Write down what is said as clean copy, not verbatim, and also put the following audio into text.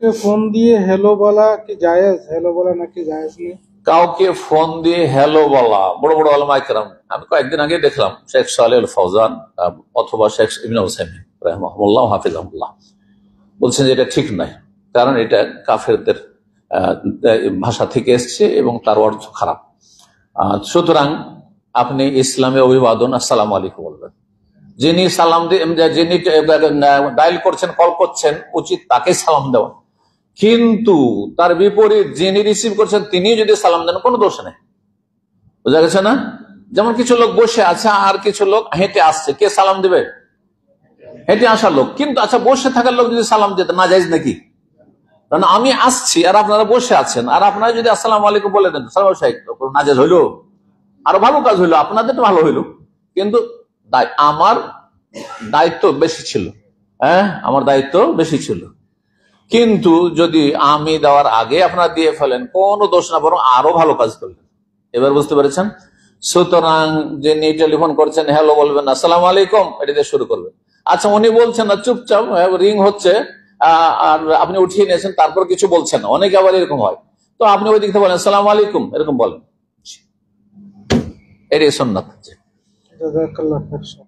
Phone দিয়ে hello বলা কি জায়েজ? হ্যালো বলা নাকি জায়েজ নেই? কাউকে ফোন দিয়ে হ্যালো বলা, বড় বড় ওলামায়ে কেরাম, আমি কয়েকদিন আগে দেখলাম শেখ সালেহ আল ফৌজান অথবা শেখ ইবনে উসাইমিন রাহিমাহুল্লাহ হাফিজাহুল্লাহ বলছেন যে এটা ঠিক নয়, কারণ এটা কাফেরদের ভাষা থেকে এসছে এবং তার অর্থ খারাপ। সুতরাং আপনি ইসলামে অভিবাদন আসসালামু আলাইকুম বলবেন। যিনি সালাম যিনি ডায়াল করছেন, কল করছেন, উচিত তাকে সালাম দেওয়া, কিন্তু তার বিপরীত যিনি রিসিভ করছেন তিনি যদি সালাম দেন কোনো দোষ নেই। বোঝা গেছে না? যেমন কিছু লোক বসে আছে আর কিছু লোক হেঁটে আসছে, কে সালাম দিবে? হেঁটে আসার লোক। কিন্তু আচ্ছা, বসে থাকার লোক যদি সালাম দিতে না যায়জ নাকি? কারণ আমি আসছি আর আপনারা বসে আছেন, আর আপনারা যদি আসসালামু আলাইকুম বলে দেন না যায়জ হইলো? আরো ভালো কাজ হইলো, আপনাদের তো ভালো হইলো, কিন্তু আমার দায়িত্ব বেশি ছিল। আমার দায়িত্ব বেশি ছিল, কিন্তু যদি আমি দেওয়ার আগে আপনারা দিয়ে ফেলেন কোনো দোষ না, বরং আরো ভালো কাজ করলেন। এবার বুঝতে পেরেছেন? সুতরাং যিনি টেলিফোন করছেন হ্যালো বলবেন, আসসালামু আলাইকুম এটা দিয়ে শুরু করবেন। আচ্ছা, উনি বলছেন না, চুপচাপ রিং হচ্ছে আর আপনি উঠিয়ে নিয়েছেন, তারপর কিছু বলছেন না, অনেকে আবার এরকম হয়, তো আপনি ওই দিক থেকে বলেন আসসালামু আলাইকুম এরকম বলেন, এটাই সুন্নাত। জাযাকাল্লাহু খাইর।